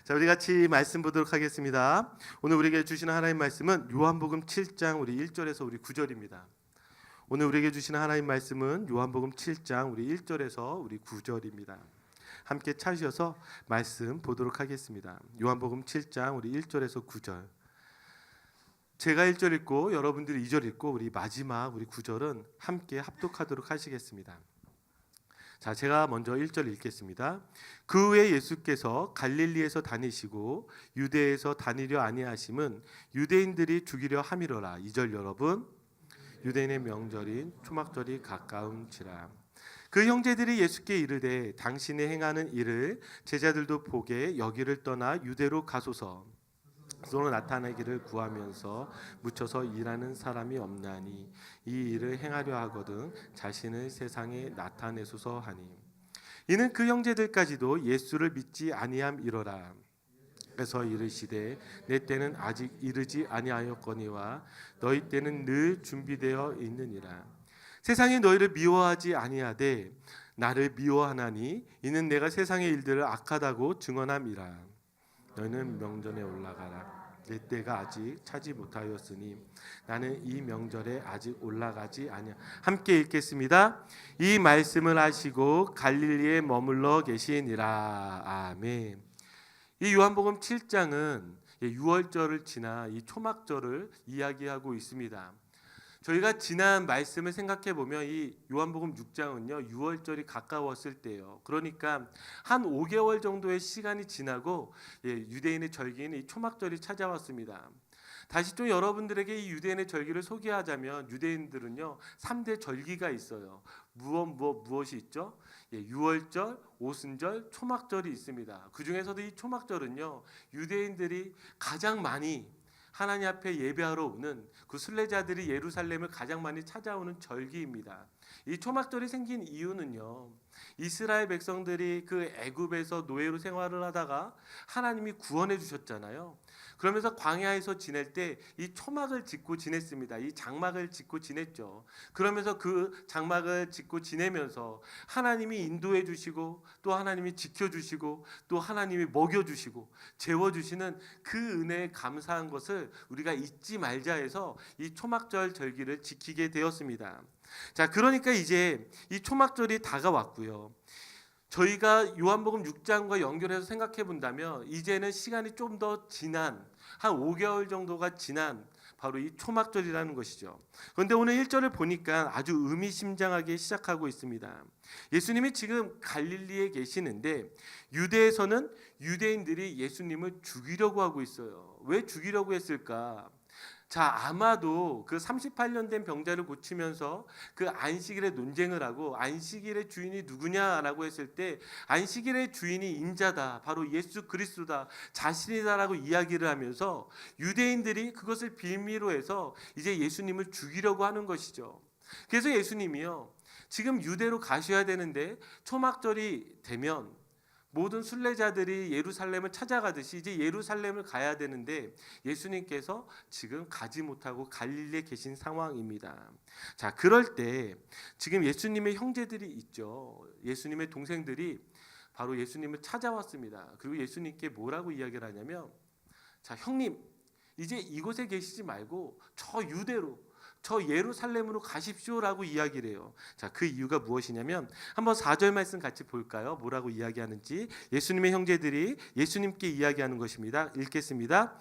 자, 우리 같이 말씀 보도록 하겠습니다. 오늘 우리에게 주시는 하나님 말씀은 요한복음 7장 우리 1절에서 우리 9절입니다. 오늘 우리에게 주시는 하나님 말씀은 요한복음 7장 우리 1절에서 우리 9절입니다. 함께 찾으셔서 말씀 보도록 하겠습니다. 요한복음 7장 우리 1절에서 9절. 제가 1절 읽고 여러분들이 2절 읽고 우리 마지막 우리 9절은 함께 합독하도록 하시겠습니다. 자, 제가 먼저 1절 읽겠습니다. 그 후에 예수께서 갈릴리에서 다니시고 유대에서 다니려 아니하심은 유대인들이 죽이려 함이로라. 2절 여러분. 유대인의 명절인 초막절이 가까운지라. 그 형제들이 예수께 이르되 당신이 행하는 일을 제자들도 보게 여기를 떠나 유대로 가소서. 스스로 나타내기를 구하면서 묻혀서 일하는 사람이 없나니 이 일을 행하려 하거든 자신을 세상에 나타내소서 하니. 이는 그 형제들까지도 예수를 믿지 아니함이로라. 그래서 이르시되 내 때는 아직 이르지 아니하였거니와 너희 때는 늘 준비되어 있느니라. 세상이 너희를 미워하지 아니하되 나를 미워하나니 이는 내가 세상의 일들을 악하다고 증언함이라. 너희는 명절에 올라가라. 내 때가 아직 차지 못하였으니 나는 이 명절에 아직 올라가지 아니하. 함께 읽겠습니다. 이 말씀을 하시고 갈릴리에 머물러 계시니라. 아멘. 이 요한복음 7장은 유월절을 지나 이 초막절을 이야기하고 있습니다. 저희가 지난 말씀을 생각해 보면 이 요한복음 6장은요 유월절이 가까웠을 때예요. 그러니까 한 5개월 정도의 시간이 지나고 유대인의 절기인 이 초막절이 찾아왔습니다. 다시 좀 여러분들에게 이 유대인의 절기를 소개하자면 유대인들은요 3대 절기가 있어요. 무엇이 있죠? 유월절, 오순절, 초막절이 있습니다. 그 중에서도 이 초막절은요 유대인들이 가장 많이 하나님 앞에 예배하러 오는 그 순례자들이 예루살렘을 가장 많이 찾아오는 절기입니다. 이 초막절이 생긴 이유는요. 이스라엘 백성들이 그 애굽에서 노예로 생활을 하다가 하나님이 구원해 주셨잖아요. 그러면서 광야에서 지낼 때 이 초막을 짓고 지냈습니다. 이 장막을 짓고 지냈죠. 그러면서 그 장막을 짓고 지내면서 하나님이 인도해 주시고 또 하나님이 지켜 주시고 또 하나님이 먹여 주시고 재워 주시는 그 은혜에 감사한 것을 우리가 잊지 말자 해서 이 초막절 절기를 지키게 되었습니다. 자, 그러니까 이제 이 초막절이 다가왔고요. 저희가 요한복음 6장과 연결해서 생각해 본다면 이제는 시간이 좀 더 지난 한 5개월 정도가 지난 바로 이 초막절이라는 것이죠. 그런데 오늘 1절을 보니까 아주 의미심장하게 시작하고 있습니다. 예수님이 지금 갈릴리에 계시는데 유대에서는 유대인들이 예수님을 죽이려고 하고 있어요. 왜 죽이려고 했을까? 자, 아마도 그 38년 된 병자를 고치면서 그 안식일에 논쟁을 하고 안식일의 주인이 누구냐라고 했을 때 안식일의 주인이 인자다, 바로 예수 그리스도다, 자신이다라고 이야기를 하면서 유대인들이 그것을 빌미로 해서 이제 예수님을 죽이려고 하는 것이죠. 그래서 예수님이요 지금 유대로 가셔야 되는데 초막절이 되면 모든 순례자들이 예루살렘을 찾아가듯이 이제 예루살렘을 가야 되는데 예수님께서 지금 가지 못하고 갈릴리에 계신 상황입니다. 자, 그럴 때 지금 예수님의 형제들이 있죠. 예수님의 동생들이 바로 예수님을 찾아왔습니다. 그리고 예수님께 뭐라고 이야기를 하냐면, 자, 형님 이제 이곳에 계시지 말고 저 유대로, 저 예루살렘으로 가십시오라고 이야기를 해요. 자, 그 이유가 무엇이냐면 한번 4절 말씀 같이 볼까요? 뭐라고 이야기하는지. 예수님의 형제들이 예수님께 이야기하는 것입니다. 읽겠습니다.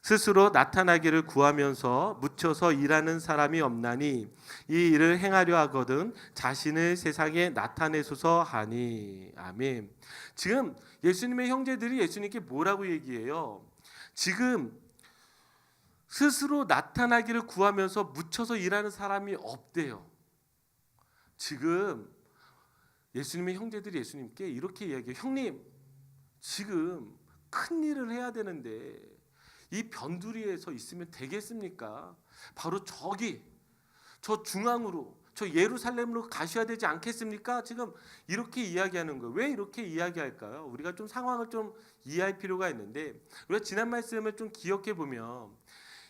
스스로 나타나기를 구하면서 묻혀서 일하는 사람이 없나니 이 일을 행하려 하거든 자신을 세상에 나타내소서 하니. 아멘. 지금 예수님의 형제들이 예수님께 뭐라고 얘기해요? 지금 스스로 나타나기를 구하면서 묻혀서 일하는 사람이 없대요. 지금 예수님의 형제들이 예수님께 이렇게 이야기해요. 형님, 지금 큰 일을 해야 되는데 이 변두리에서 있으면 되겠습니까? 바로 저기, 저 중앙으로, 저 예루살렘으로 가셔야 되지 않겠습니까? 지금 이렇게 이야기하는 거예요. 왜 이렇게 이야기할까요? 우리가 좀 상황을 좀 이해할 필요가 있는데, 우리가 지난 말씀을 좀 기억해 보면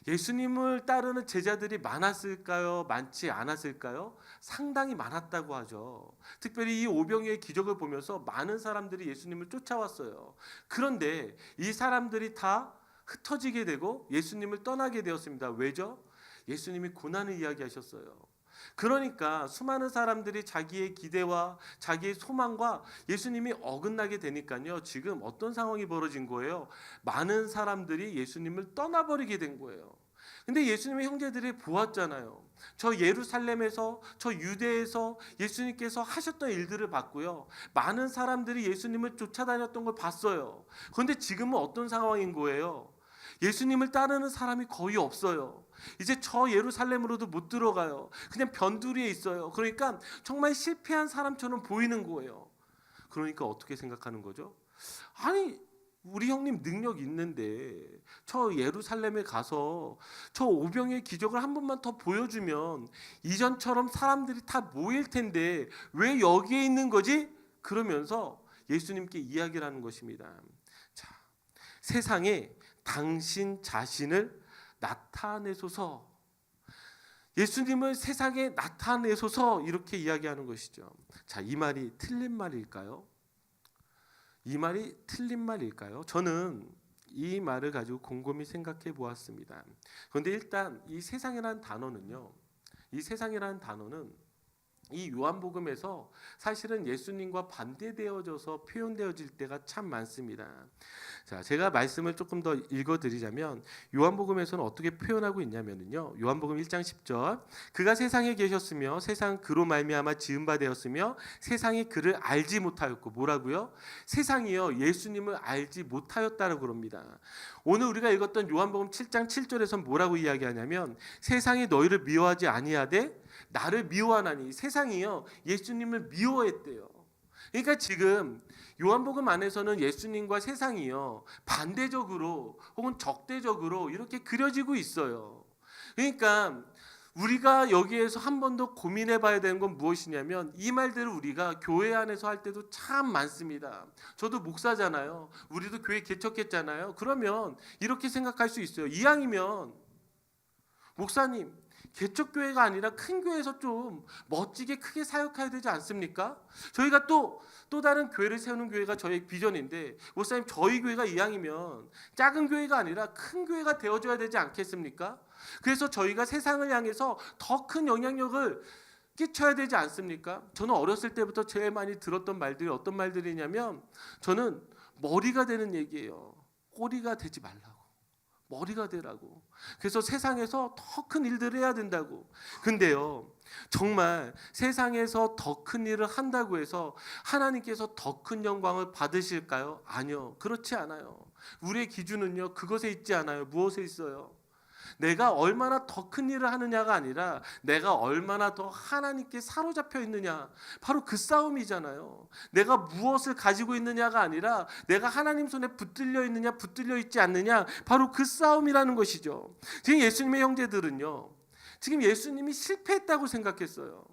예수님을 따르는 제자들이 많았을까요? 많지 않았을까요? 상당히 많았다고 하죠. 특별히 이 오병이의 기적을 보면서 많은 사람들이 예수님을 쫓아왔어요. 그런데 이 사람들이 다 흩어지게 되고 예수님을 떠나게 되었습니다. 왜죠? 예수님이 고난을 이야기하셨어요. 그러니까 수많은 사람들이 자기의 기대와 자기의 소망과 예수님이 어긋나게 되니까요. 지금 어떤 상황이 벌어진 거예요? 많은 사람들이 예수님을 떠나버리게 된 거예요. 근데 예수님의 형제들이 보았잖아요. 저 예루살렘에서, 저 유대에서 예수님께서 하셨던 일들을 봤고요. 많은 사람들이 예수님을 쫓아다녔던 걸 봤어요. 그런데 지금은 어떤 상황인 거예요? 예수님을 따르는 사람이 거의 없어요. 이제 저 예루살렘으로도 못 들어가요. 그냥 변두리에 있어요. 그러니까 정말 실패한 사람처럼 보이는 거예요. 그러니까 어떻게 생각하는 거죠? 아니, 우리 형님 능력 있는데 저 예루살렘에 가서 저 오병의 기적을 한 번만 더 보여주면 이전처럼 사람들이 다 모일 텐데 왜 여기에 있는 거지? 그러면서 예수님께 이야기를 하는 것입니다. 자, 세상에 당신 자신을 나타내소서. 예수님을 세상에 나타내소서 이렇게 이야기하는 것이죠. 자, 이 말이 틀린 말일까요? 이 말이 틀린 말일까요? 저는 이 말을 가지고 곰곰이 생각해 보았습니다. 그런데 일단 이 세상이라는 단어는요. 이 세상이라는 단어는 이 요한복음에서 사실은 예수님과 반대되어져서 표현되어질 때가 참 많습니다. 자, 제가 말씀을 조금 더 읽어드리자면 요한복음에서는 어떻게 표현하고 있냐면요. 요한복음 1장 10절 그가 세상에 계셨으며 세상 그로 말미암아 지은 바 되었으며 세상이 그를 알지 못하였고 뭐라고요? 세상이요 예수님을 알지 못하였다라고 그럽니다. 오늘 우리가 읽었던 요한복음 7장 7절에서 뭐라고 이야기하냐면 세상이 너희를 미워하지 아니하되 나를 미워하나니 세상이요 예수님을 미워했대요. 그러니까 지금 요한복음 안에서는 예수님과 세상이요 반대적으로 혹은 적대적으로 이렇게 그려지고 있어요. 그러니까 우리가 여기에서 한 번 더 고민해 봐야 되는 건 무엇이냐면 이 말들을 우리가 교회 안에서 할 때도 참 많습니다. 저도 목사잖아요. 우리도 교회 개척했잖아요. 그러면 이렇게 생각할 수 있어요. 이왕이면 목사님 개척교회가 아니라 큰 교회에서 좀 멋지게 크게 사역해야 되지 않습니까? 저희가 또 다른 교회를 세우는 교회가 저희 비전인데 목사님 저희 교회가 이왕이면 작은 교회가 아니라 큰 교회가 되어줘야 되지 않겠습니까? 그래서 저희가 세상을 향해서 더 큰 영향력을 끼쳐야 되지 않습니까? 저는 어렸을 때부터 제일 많이 들었던 말들이 어떤 말들이냐면 저는 머리가 되는 얘기예요. 꼬리가 되지 말라고. 머리가 되라고. 그래서 세상에서 더 큰 일들을 해야 된다고. 근데요 정말 세상에서 더 큰 일을 한다고 해서 하나님께서 더 큰 영광을 받으실까요? 아니요, 그렇지 않아요. 우리의 기준은요 그것에 있지 않아요. 무엇에 있어요? 내가 얼마나 더 큰 일을 하느냐가 아니라 내가 얼마나 더 하나님께 사로잡혀 있느냐, 바로 그 싸움이잖아요. 내가 무엇을 가지고 있느냐가 아니라 내가 하나님 손에 붙들려 있느냐 붙들려 있지 않느냐, 바로 그 싸움이라는 것이죠. 지금 예수님의 형제들은요 지금 예수님이 실패했다고 생각했어요.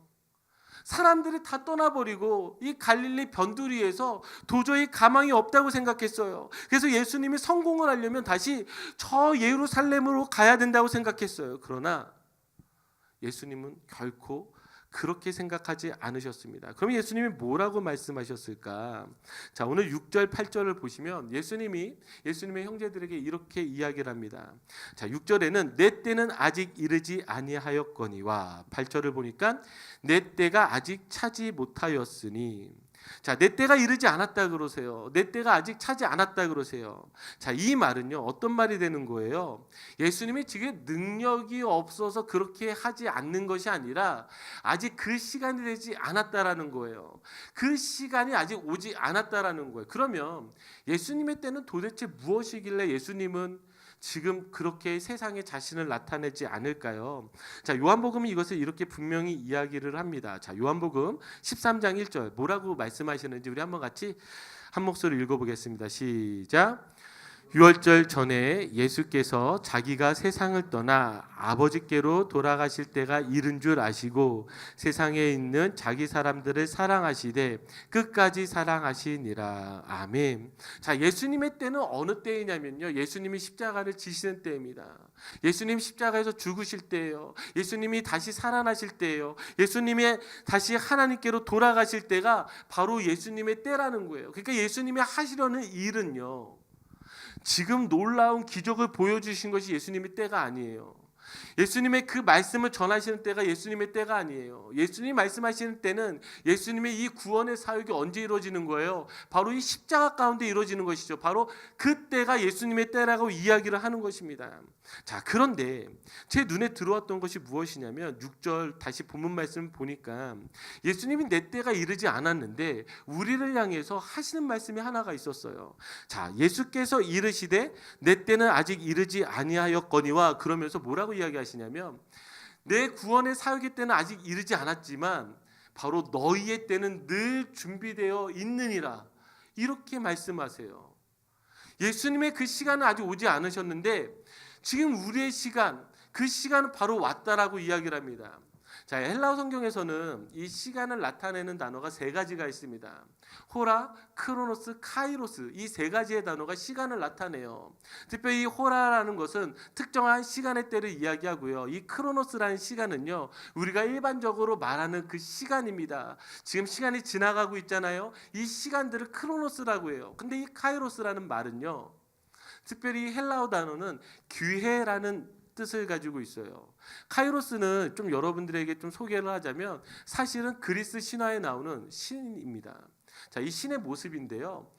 사람들이 다 떠나버리고 이 갈릴리 변두리에서 도저히 가망이 없다고 생각했어요. 그래서 예수님이 성공을 하려면 다시 저 예루살렘으로 가야 된다고 생각했어요. 그러나 예수님은 결코 그렇게 생각하지 않으셨습니다. 그럼 예수님이 뭐라고 말씀하셨을까? 자, 오늘 6절 8절을 보시면 예수님의 형제들에게 이렇게 이야기를 합니다. 자, 6절에는 내 때는 아직 이르지 아니하였거니와 8절을 보니까 내 때가 아직 차지 못하였으니. 자, 내 때가 이르지 않았다 그러세요. 내 때가 아직 차지 않았다 그러세요. 자, 이 말은요 어떤 말이 되는 거예요? 예수님이 지금 능력이 없어서 그렇게 하지 않는 것이 아니라 아직 그 시간이 되지 않았다라는 거예요. 그 시간이 아직 오지 않았다라는 거예요. 그러면 예수님의 때는 도대체 무엇이길래 예수님은 지금 그렇게 세상에 자신을 나타내지 않을까요? 자, 요한복음은 이것을 이렇게 분명히 이야기를 합니다. 자, 요한복음 13장 1절 뭐라고 말씀하시는지 우리 한번 같이 한 목소리 읽어보겠습니다. 시작. 유월절 전에 예수께서 자기가 세상을 떠나 아버지께로 돌아가실 때가 이른 줄 아시고 세상에 있는 자기 사람들을 사랑하시되 끝까지 사랑하시니라. 아멘. 자, 예수님의 때는 어느 때이냐면요, 예수님이 십자가를 지시는 때입니다. 예수님 십자가에서 죽으실 때예요. 예수님이 다시 살아나실 때예요. 예수님이 다시 하나님께로 돌아가실 때가 바로 예수님의 때라는 거예요. 그러니까 예수님이 하시려는 일은요, 지금 놀라운 기적을 보여주신 것이 예수님의 때가 아니에요. 예수님의 그 말씀을 전하시는 때가 예수님의 때가 아니에요. 예수님이 말씀하시는 때는 예수님의 이 구원의 사역이 언제 이루어지는 거예요? 바로 이 십자가 가운데 이루어지는 것이죠. 바로 그 때가 예수님의 때라고 이야기를 하는 것입니다. 자, 그런데 제 눈에 들어왔던 것이 무엇이냐면 6절 다시 본문 말씀을 보니까 예수님이 내 때가 이르지 않았는데 우리를 향해서 하시는 말씀이 하나가 있었어요. 자, 예수께서 이르시되 내 때는 아직 이르지 아니하였거니와, 그러면서 뭐라고 이야기하시냐면 내 구원의 사역의 때는 아직 이르지 않았지만 바로 너희의 때는 늘 준비되어 있느니라, 이렇게 말씀하세요. 예수님의 그 시간은 아직 오지 않으셨는데 지금 우리의 시간, 그 시간은 바로 왔다라고 이야기를 합니다. 자, 헬라어 성경에서는 이 시간을 나타내는 단어가 세 가지가 있습니다. 호라, 크로노스, 카이로스, 이 세 가지의 단어가 시간을 나타내요. 특별히 이 호라라는 것은 특정한 시간의 때를 이야기하고요, 이 크로노스라는 시간은요, 우리가 일반적으로 말하는 그 시간입니다. 지금 시간이 지나가고 있잖아요. 이 시간들을 크로노스라고 해요. 근데 이 카이로스라는 말은요, 특별히 헬라어 단어는 기회라는 뜻을 가지고 있어요. 카이로스는 좀 여러분들에게 좀 소개를 하자면 사실은 그리스 신화에 나오는 신입니다. 자, 이 신의 모습인데요.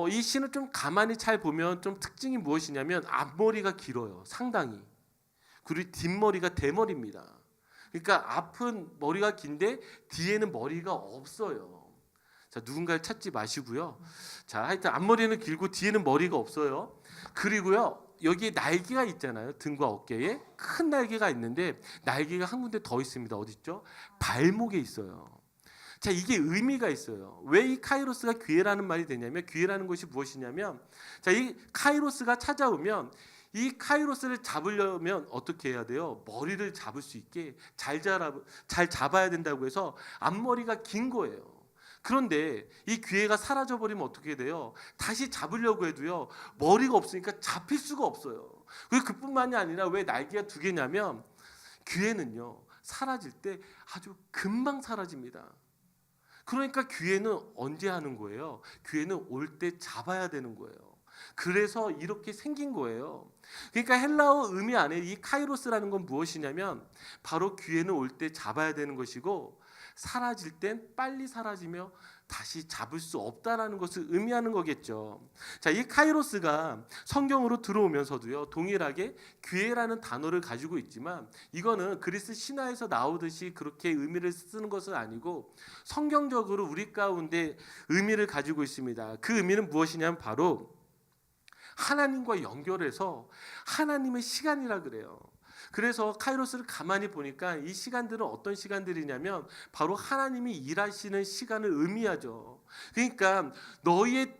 이 신을 좀 가만히 잘 보면 좀 특징이 무엇이냐면 앞머리가 길어요. 상당히. 그리고 뒷머리가 대머리입니다. 그러니까 앞은 머리가 긴데 뒤에는 머리가 없어요. 자, 누군가를 찾지 마시고요. 자, 하여튼 앞머리는 길고 뒤에는 머리가 없어요. 그리고요, 여기에 날개가 있잖아요. 등과 어깨에 큰 날개가 있는데 날개가 한 군데 더 있습니다. 어디 있죠? 발목에 있어요. 자, 이게 의미가 있어요. 왜 이 카이로스가 기회라는 말이 되냐면, 기회라는 것이 무엇이냐면, 자, 이 카이로스가 찾아오면 이 카이로스를 잡으려면 어떻게 해야 돼요? 머리를 잡을 수 있게 잘 잡아야 된다고 해서 앞머리가 긴 거예요. 그런데 이 기회가 사라져 버리면 어떻게 돼요? 다시 잡으려고 해도요, 머리가 없으니까 잡힐 수가 없어요. 그뿐만이 아니라 왜 날개가 두 개냐면 기회는요, 사라질 때 아주 금방 사라집니다. 그러니까 기회는 언제 하는 거예요? 기회는 올 때 잡아야 되는 거예요. 그래서 이렇게 생긴 거예요. 그러니까 헬라어 의미 안에 이 카이로스라는 건 무엇이냐면 바로 기회는 올 때 잡아야 되는 것이고 사라질 땐 빨리 사라지며 다시 잡을 수 없다라는 것을 의미하는 거겠죠. 자, 이 카이로스가 성경으로 들어오면서도요, 동일하게 기회라는 단어를 가지고 있지만 이거는 그리스 신화에서 나오듯이 그렇게 의미를 쓰는 것은 아니고 성경적으로 우리 가운데 의미를 가지고 있습니다. 그 의미는 무엇이냐면 바로 하나님과 연결해서 하나님의 시간이라 그래요. 그래서 카이로스를 가만히 보니까 이 시간들은 어떤 시간들이냐면 바로 하나님이 일하시는 시간을 의미하죠. 그러니까 너희의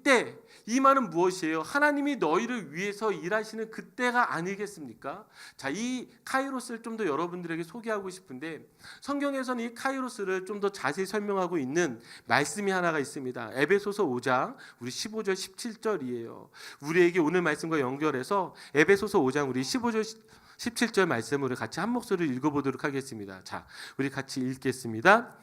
때, 이 말은 무엇이에요? 하나님이 너희를 위해서 일하시는 그 때가 아니겠습니까? 자, 이 카이로스를 좀 더 여러분들에게 소개하고 싶은데 성경에서는 이 카이로스를 좀 더 자세히 설명하고 있는 말씀이 하나가 있습니다. 에베소서 5장 우리 15절 17절이에요. 우리에게 오늘 말씀과 연결해서 에베소서 5장 우리 15절 17절 말씀을 같이 한 목소리로 읽어보도록 하겠습니다. 자, 우리 같이 읽겠습니다.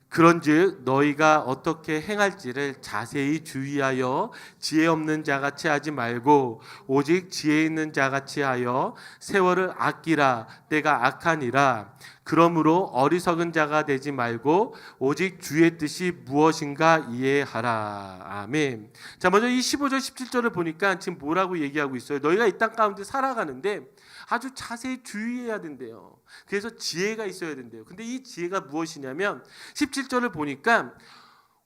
그런즉 너희가 어떻게 행할지를 자세히 주의하여 지혜 없는 자같이 하지 말고 오직 지혜 있는 자같이 하여 세월을 아끼라. 때가 악하니라. 그러므로 어리석은 자가 되지 말고 오직 주의 뜻이 무엇인가 이해하라. 아멘. 자, 먼저 이 15절 17절을 보니까 지금 뭐라고 얘기하고 있어요? 너희가 이 땅 가운데 살아가는데 아주 자세히 주의해야 된대요. 그래서 지혜가 있어야 된대요. 근데 이 지혜가 무엇이냐면 17절을 보니까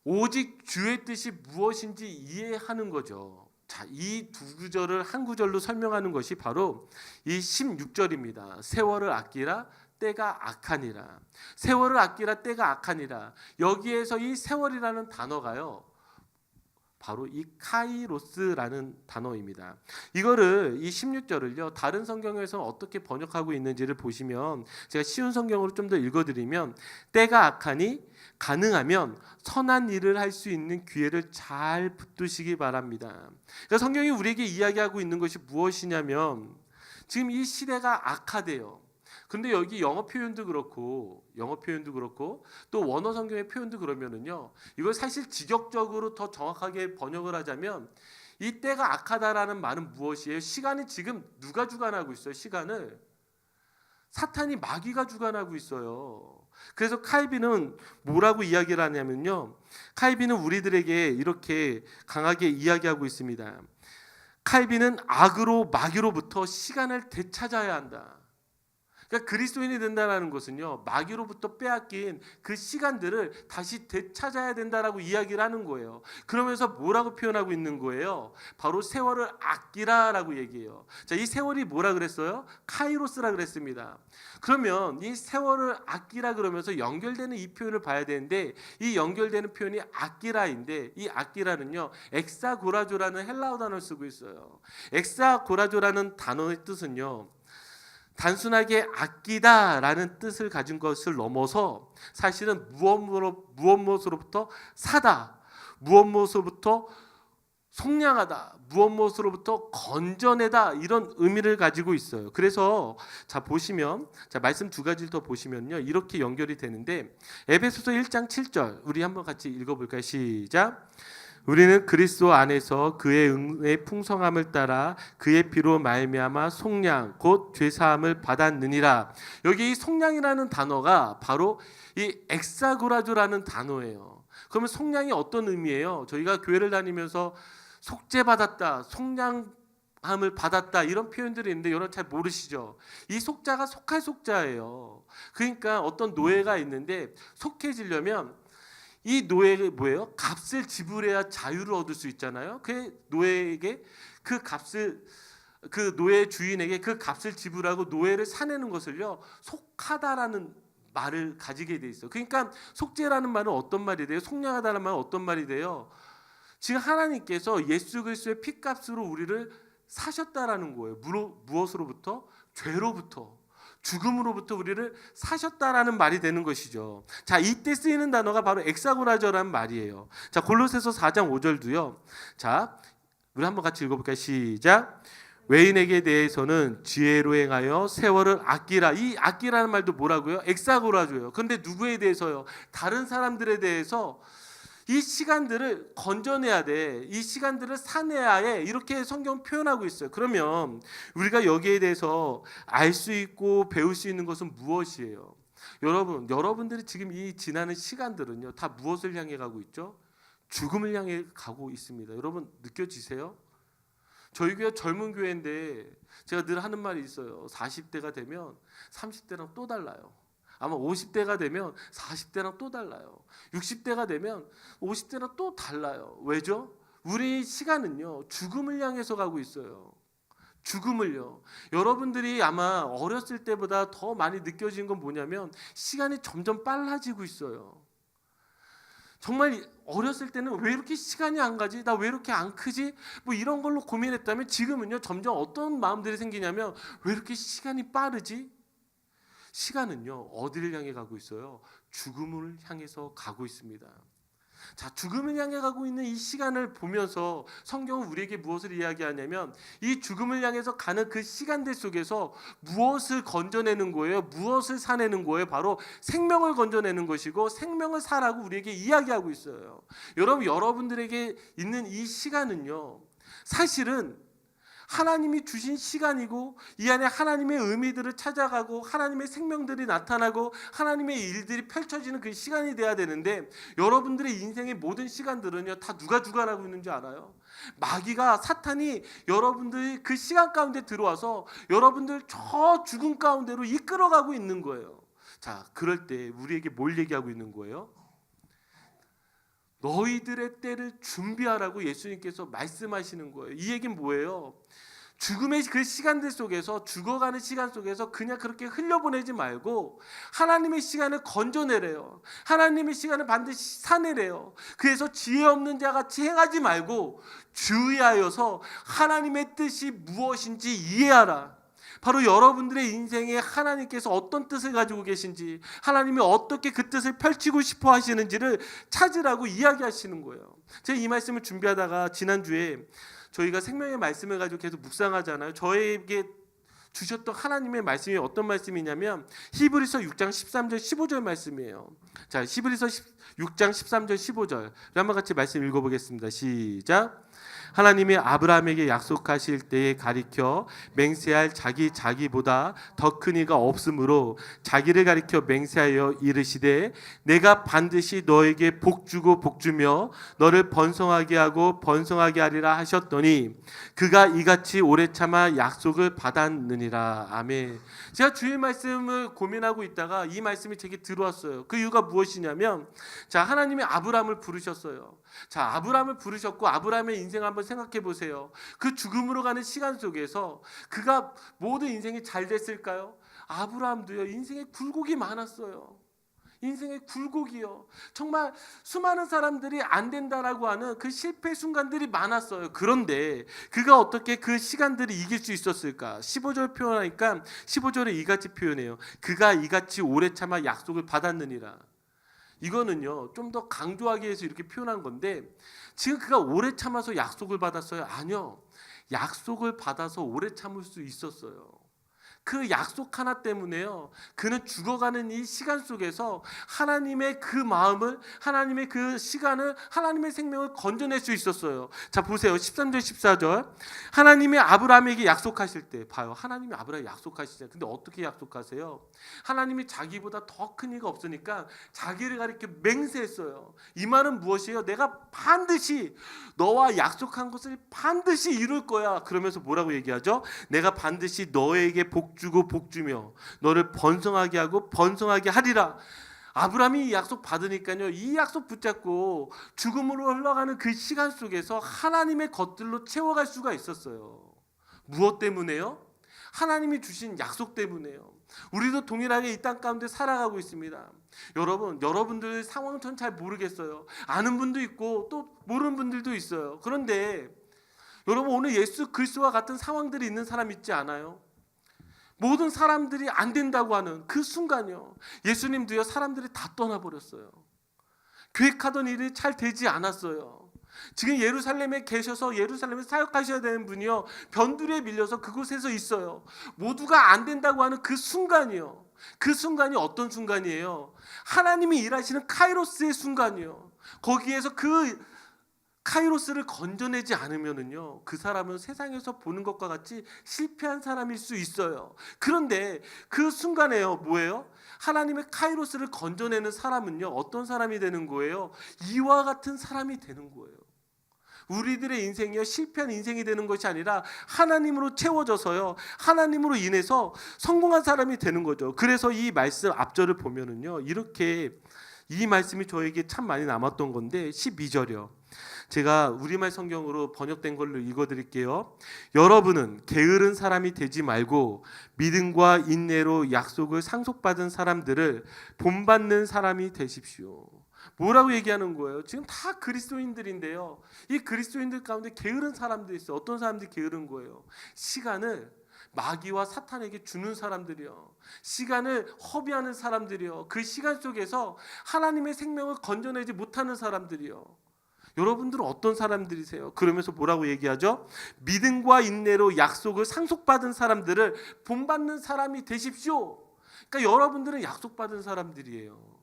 오직 주의 뜻이 무엇인지 이해하는 거죠. 자, 이 두 구절을 한 구절로 설명하는 것이 바로 이 16절입니다. 세월을 아끼라. 때가 악하니라. 세월을 아끼라. 때가 악하니라. 여기에서 이 세월이라는 단어가요, 바로 이 카이로스라는 단어입니다. 이거를 이 16절을요 다른 성경에서 어떻게 번역하고 있는지를 보시면 제가 쉬운 성경으로 좀 더 읽어드리면 때가 악하니 가능하면 선한 일을 할 수 있는 기회를 잘 붙드시기 바랍니다. 그러니까 성경이 우리에게 이야기하고 있는 것이 무엇이냐면 지금 이 시대가 악하대요. 근데 여기 영어 표현도 그렇고 또 원어 성경의 표현도 그러면은요 이걸 사실 직역적으로 더 정확하게 번역을 하자면 이 때가 악하다라는 말은 무엇이에요? 시간이 지금 누가 주관하고 있어요? 시간을 사탄이 마귀가 주관하고 있어요. 그래서 칼빈은 뭐라고 이야기를 하냐면요 칼빈은 우리들에게 이렇게 강하게 이야기하고 있습니다. 칼빈은 악으로 마귀로부터 시간을 되찾아야 한다. 그러니까 그리스도인이 된다는 것은요 마귀로부터 빼앗긴 그 시간들을 다시 되찾아야 된다라고 이야기를 하는 거예요. 그러면서 뭐라고 표현하고 있는 거예요? 바로 세월을 아끼라라고 얘기해요. 자, 이 세월이 뭐라 그랬어요? 카이로스라 그랬습니다. 그러면 이 세월을 아끼라 그러면서 연결되는 이 표현을 봐야 되는데 이 연결되는 표현이 아끼라인데 이 아끼라는요 엑사고라조라는 헬라어 단어를 쓰고 있어요. 엑사고라조라는 단어의 뜻은요 단순하게 아끼다라는 뜻을 가진 것을 넘어서 사실은 무엇으로부터 사다, 무엇으로부터 속량하다, 무엇으로부터 건져내다 이런 의미를 가지고 있어요. 그래서 자 보시면 말씀 두 가지를 더 보시면요 이렇게 연결이 되는데 에베소서 1장 7절 우리 한번 같이 읽어볼까요? 시작. 우리는 그리스도 안에서 그의 은혜의 풍성함을 따라 그의 피로 말미암아 속량 곧 죄사함을 받았느니라. 여기 이 속량이라는 단어가 바로 이 엑사고라조라는 단어예요. 그러면 속량이 어떤 의미예요? 저희가 교회를 다니면서 속죄받았다, 속량함을 받았다 이런 표현들이 있는데 여러분 잘 모르시죠? 이 속자가 속할 속자예요. 그러니까 어떤 노예가 있는데 속해지려면 이 노예가 뭐예요? 값을 지불해야 자유를 얻을 수 있잖아요. 그 노예에게 그 값을 그 노예 주인에게 그 값을 지불하고 노예를 사내는 것을요 속하다라는 말을 가지게 돼 있어요. 그러니까 속죄라는 말은 어떤 말이 돼요? 속량하다는 말은 어떤 말이 돼요? 지금 하나님께서 예수 그리스도의 피값으로 우리를 사셨다라는 거예요. 무엇으로부터? 죄로부터. 죽음으로부터 우리를 사셨다라는 말이 되는 것이죠. 자, 이때 쓰이는 단어가 바로 엑사고라저라는 말이에요. 자, 골로새서 4장 5절도요. 자, 우리 한번 같이 읽어볼까요? 시작. 외인에게 대해서는 지혜로 행하여 세월을 아끼라. 이 아끼라는 말도 뭐라고요? 엑사고라줘요. 그런데 누구에 대해서요? 다른 사람들에 대해서 이 시간들을 건져내야 돼. 이 시간들을 사내야 해. 이렇게 성경 표현하고 있어요. 그러면 우리가 여기에 대해서 알 수 있고 배울 수 있는 것은 무엇이에요? 여러분들이 지금 이 지나는 시간들은요. 다 무엇을 향해 가고 있죠? 죽음을 향해 가고 있습니다. 여러분 느껴지세요? 저희 교회 젊은 교회인데 제가 늘 하는 말이 있어요. 40대가 되면 30대랑 또 달라요. 아마 50대가 되면 40대랑 또 달라요. 60대가 되면 50대랑 또 달라요. 왜죠? 우리 시간은요. 죽음을 향해서 가고 있어요. 죽음을요. 여러분들이 아마 어렸을 때보다 더 많이 느껴진 건 뭐냐면 시간이 점점 빨라지고 있어요. 정말 어렸을 때는 왜 이렇게 시간이 안 가지? 나 왜 이렇게 안 크지? 뭐 이런 걸로 고민했다면 지금은요. 점점 어떤 마음들이 생기냐면 왜 이렇게 시간이 빠르지? 시간은요 어디를 향해 가고 있어요? 죽음을 향해서 가고 있습니다. 자, 죽음을 향해 가고 있는 이 시간을 보면서 성경은 우리에게 무엇을 이야기하냐면 이 죽음을 향해서 가는 그 시간들 속에서 무엇을 건져내는 거예요? 무엇을 사내는 거예요? 바로 생명을 건져내는 것이고 생명을 사라고 우리에게 이야기하고 있어요. 여러분들에게 있는 이 시간은요 사실은 하나님이 주신 시간이고 이 안에 하나님의 의미들을 찾아가고 하나님의 생명들이 나타나고 하나님의 일들이 펼쳐지는 그 시간이 돼야 되는데 여러분들의 인생의 모든 시간들은요 다 누가 주관하고 있는지 알아요? 마귀가 사탄이 여러분들이 그 시간 가운데 들어와서 여러분들 저 죽음 가운데로 이끌어가고 있는 거예요. 자, 그럴 때 우리에게 뭘 얘기하고 있는 거예요? 너희들의 때를 준비하라고 예수님께서 말씀하시는 거예요. 이 얘기는 뭐예요? 죽음의 그 시간들 속에서, 죽어가는 시간 속에서 그냥 그렇게 흘려보내지 말고 하나님의 시간을 건져내래요. 하나님의 시간을 반드시 사내래요. 그래서 지혜 없는 자같이 행하지 말고 주의하여서 하나님의 뜻이 무엇인지 이해하라. 바로 여러분들의 인생에 하나님께서 어떤 뜻을 가지고 계신지, 하나님이 어떻게 그 뜻을 펼치고 싶어 하시는지를 찾으라고 이야기하시는 거예요. 제가 이 말씀을 준비하다가 지난주에 저희가 생명의 말씀을 가지고 계속 묵상하잖아요. 저에게 주셨던 하나님의 말씀이 어떤 말씀이냐면 히브리서 6장 13절 15절 말씀이에요. 자, 히브리서 6장 13절 15절 한번 같이 말씀 읽어보겠습니다. 시작. 하나님이 아브라함에게 약속하실 때에 가리켜 맹세할 자기보다 더 큰 이가 없으므로 자기를 가리켜 맹세하여 이르시되 내가 반드시 너에게 복주고 복주며 너를 번성하게 하고 번성하게 하리라 하셨더니 그가 이같이 오래 참아 약속을 받았느니라. 아멘. 제가 주의 말씀을 고민하고 있다가 이 말씀이 제게 들어왔어요. 그 이유가 무엇이냐면, 자, 하나님이 아브라함을 부르셨어요. 자, 아브라함을 부르셨고 아브라함의 인생 한번 생각해 보세요. 그 죽음으로 가는 시간 속에서 그가 모든 인생이 잘 됐을까요? 아브라함도요, 인생에 굴곡이 많았어요. 인생의 굴곡이요. 정말 수많은 사람들이 안 된다라고 하는 그 실패 순간들이 많았어요. 그런데 그가 어떻게 그 시간들을 이길 수 있었을까? 15절 표현하니까 15절에 이같이 표현해요. 그가 이같이 오래 참아 약속을 받았느니라. 이거는요, 좀 더 강조하기 위해서 이렇게 표현한 건데, 지금 그가 오래 참아서 약속을 받았어요? 아니요. 약속을 받아서 오래 참을 수 있었어요. 그 약속 하나 때문에요, 그는 죽어가는 이 시간 속에서 하나님의 그 마음을, 하나님의 그 시간을, 하나님의 생명을 건져낼 수 있었어요. 자, 보세요. 13절 14절 하나님이 아브라함에게 약속하실 때, 봐요, 하나님이 아브라함에게 약속하시잖아요. 근데 어떻게 약속하세요? 하나님이 자기보다 더 큰 이가 없으니까 자기를 가리켜 맹세했어요. 이 말은 무엇이에요? 내가 반드시 너와 약속한 것을 반드시 이룰 거야. 그러면서 뭐라고 얘기하죠? 내가 반드시 너에게 복주고 복주며 너를 번성하게 하고 번성하게 하리라. 아브라함이 이 약속 받으니까요, 이 약속 붙잡고 죽음으로 흘러가는 그 시간 속에서 하나님의 것들로 채워갈 수가 있었어요. 무엇 때문에요? 하나님이 주신 약속 때문에요. 우리도 동일하게 이 땅 가운데 살아가고 있습니다. 여러분들 상황은 전 잘 모르겠어요. 아는 분도 있고 또 모르는 분들도 있어요. 그런데 여러분, 오늘 예수 그리스도와 같은 상황들이 있는 사람 있지 않아요? 모든 사람들이 안 된다고 하는 그 순간이요, 예수님도요, 사람들이 다 떠나버렸어요. 계획하던 일이 잘 되지 않았어요. 지금 예루살렘에 계셔서 예루살렘에 사역하셔야 되는 분이요, 변두리에 밀려서 그곳에서 있어요. 모두가 안 된다고 하는 그 순간이요. 그 순간이 어떤 순간이에요? 하나님이 일하시는 카이로스의 순간이요. 거기에서 그 카이로스를 건져내지 않으면은요, 그 사람은 세상에서 보는 것과 같이 실패한 사람일 수 있어요. 그런데 그 순간에요, 뭐예요? 하나님의 카이로스를 건져내는 사람은요, 어떤 사람이 되는 거예요? 이와 같은 사람이 되는 거예요. 우리들의 인생이요, 실패한 인생이 되는 것이 아니라 하나님으로 채워져서요, 하나님으로 인해서 성공한 사람이 되는 거죠. 그래서 이 말씀 앞절을 보면은요, 이렇게 이 말씀이 저에게 참 많이 남았던 건데, 12절이요. 제가 우리말 성경으로 번역된 걸로 읽어드릴게요. 여러분은 게으른 사람이 되지 말고 믿음과 인내로 약속을 상속받은 사람들을 본받는 사람이 되십시오. 뭐라고 얘기하는 거예요? 지금 다 그리스도인들인데요, 이 그리스도인들 가운데 게으른 사람들이 있어요. 어떤 사람들이 게으른 거예요? 시간을 마귀와 사탄에게 주는 사람들이요, 시간을 허비하는 사람들이요, 그 시간 속에서 하나님의 생명을 건져내지 못하는 사람들이요. 여러분들은 어떤 사람들이세요? 그러면서 뭐라고 얘기하죠? 믿음과 인내로 약속을 상속받은 사람들을 본받는 사람이 되십시오. 그러니까 여러분들은 약속받은 사람들이에요.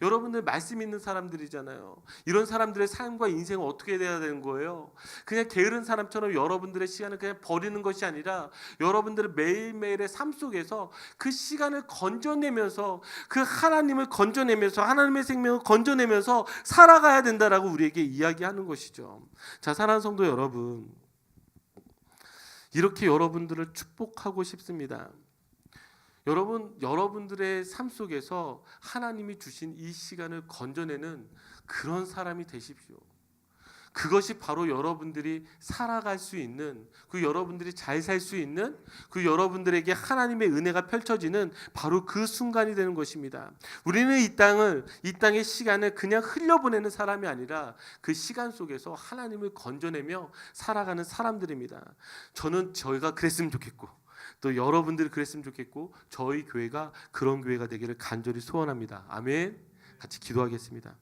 여러분들 말씀 있는 사람들이잖아요. 이런 사람들의 삶과 인생은 어떻게 돼야 되는 거예요? 그냥 게으른 사람처럼 여러분들의 시간을 그냥 버리는 것이 아니라 여러분들의 매일매일의 삶 속에서 그 시간을 건져내면서, 그 하나님을 건져내면서, 하나님의 생명을 건져내면서 살아가야 된다라고 우리에게 이야기하는 것이죠. 자, 사랑하는 성도 여러분, 이렇게 여러분들을 축복하고 싶습니다. 여러분들의 삶 속에서 하나님이 주신 이 시간을 건져내는 그런 사람이 되십시오. 그것이 바로 여러분들이 살아갈 수 있는, 그 여러분들이 잘 살 수 있는, 그 여러분들에게 하나님의 은혜가 펼쳐지는 바로 그 순간이 되는 것입니다. 우리는 이 땅의 시간을 그냥 흘려보내는 사람이 아니라 그 시간 속에서 하나님을 건져내며 살아가는 사람들입니다. 저희가 그랬으면 좋겠고, 또 여러분들이 그랬으면 좋겠고, 저희 교회가 그런 교회가 되기를 간절히 소원합니다. 아멘. 같이 기도하겠습니다.